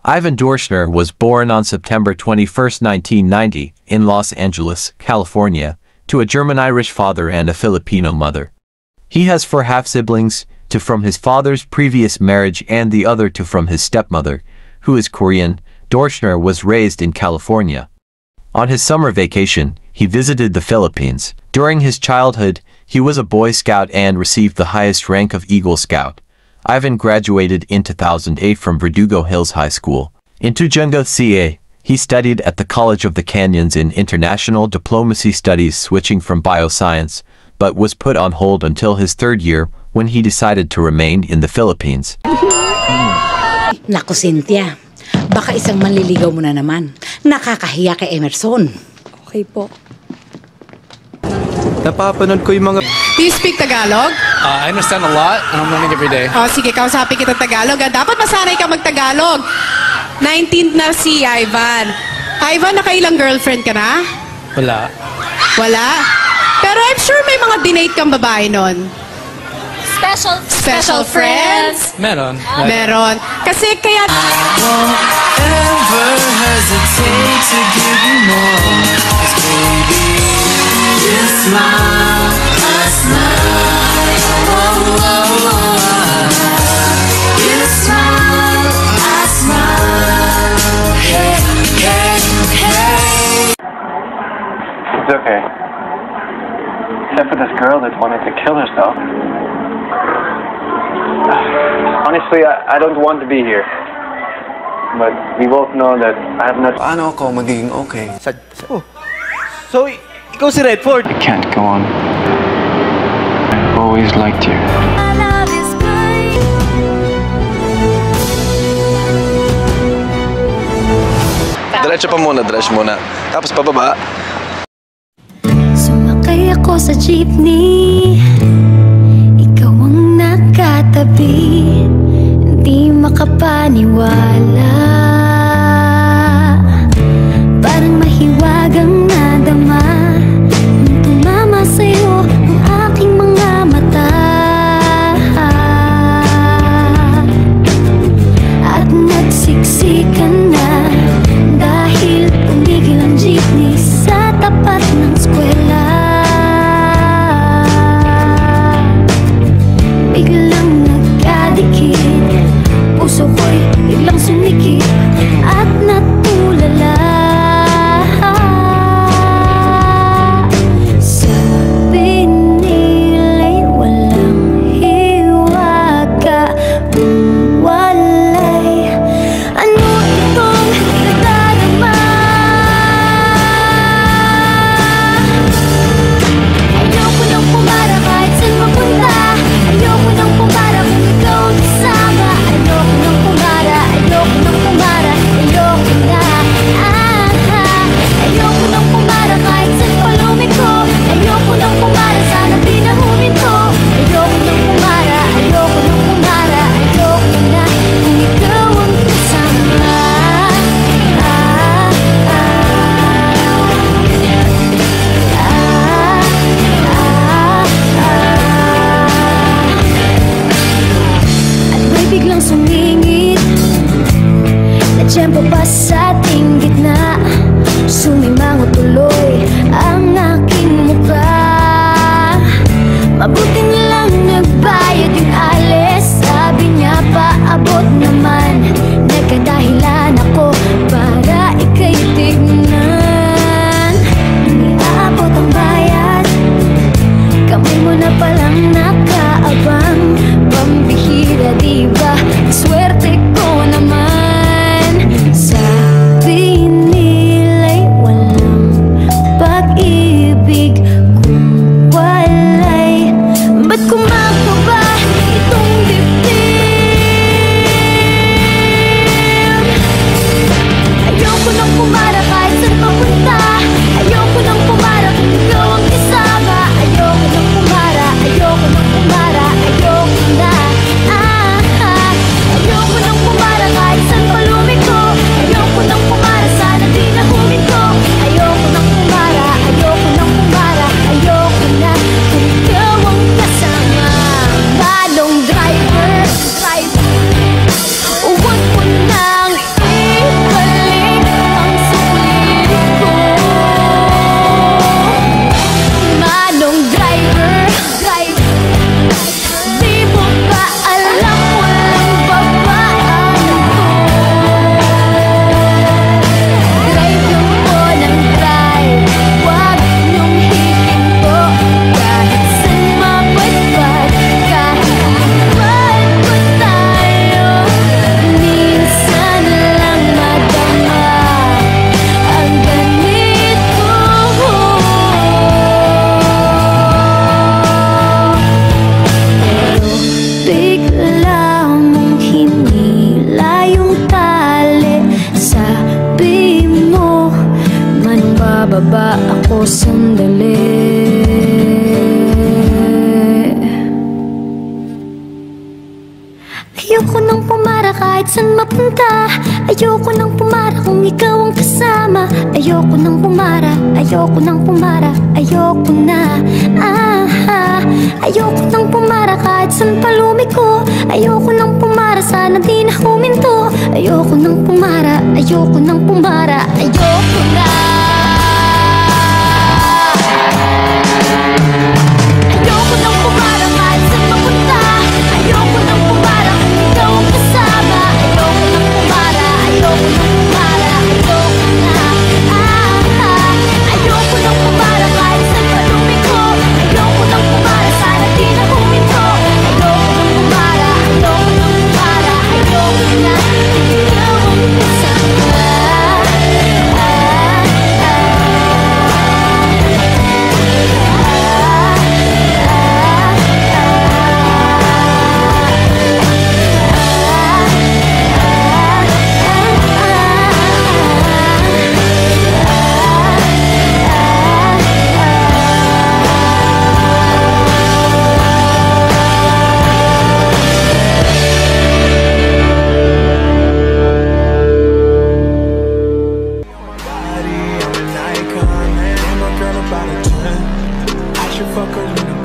Ivan Dorschner was born on September 21, 1990, in Los Angeles, California, to a German-Irish father and a Filipino mother. He has 4 half-siblings, 2 from his father's previous marriage and the other 2 from his stepmother, who is Korean. Dorschner was raised in California. On his summer vacation, he visited the Philippines. During his childhood, he was a Boy Scout and received the highest rank of Eagle Scout. Ivan graduated in 2008 from Verdugo Hills High School. In Tujenga, CA, he studied at the College of the Canyons in International Diplomacy Studies, switching from bioscience, but was put on hold until his 3rd year when he decided to remain in the Philippines. Naku, Cynthia, baka isang manliligaw mo na naman. Nakakahiya kay Emerson. Okay po. Napapanood ko yung mga... Do you speak Tagalog? I understand a lot and I'm learning every day. Oh, sige, kausapin kita Tagalog. Dapat masanay ka mag-Tagalog. 19 na si Ivan. Ivan, nakailang girlfriend ka na? Wala. Wala? Pero I'm sure may mga dinate kang babae nun. Special friends? Meron. Meron. Kasi kaya... Ever hesitate to give you more? 'Cause baby, you smile, I smile. Oh, oh, oh. You smile, I smile. Hey, hey, hey. It's okay. Except for this girl that wanted to kill herself. Honestly, I don't want to be here. But we both know that I have not... Paano ako magiging okay? So, ikaw si Redford? I can't go on. I've always liked you. Diretso pa muna, diretso muna. Tapos pababa. Sumakay ako sa jeepney, ikaw ang nakatabi, hindi makapaniwala. Parang mahiwagang nadama nung tumama sa'yo ang aking mga mata. At nagsiksikan na dahil tumigil ang jeepney sa tapat ng eskwela. Biglang nagkadikit, puso ko'y biglang sumikip. sandali. Ayoko nang pumara kahit saan mapunta. Ayoko nang pumara kung ikaw ang kasama. Ayoko nang pumara, ayoko nang pumara, ayoko na. Ayoko nang pumara kahit saan palumiko. Ayoko nang pumara, sana di na huminto. Ayoko nang pumara, ayoko nang pumara, ayoko na. Ayoko nang pumara kahit saan mapunta. Ayoko nang pumara kung ikaw ang kasama. Ayoko nang pumara, ayoko nang pumara, ayoko na. Ayoko nang pumara kahit saan palumiko. Ayoko nang pumara, sana di na huminto. Ayoko nang pumara, ayoko nang pumara, ayoko na. Ikaw ang kasama. I'm an icon, man. I'm a girl about a 10. I should fuck her in the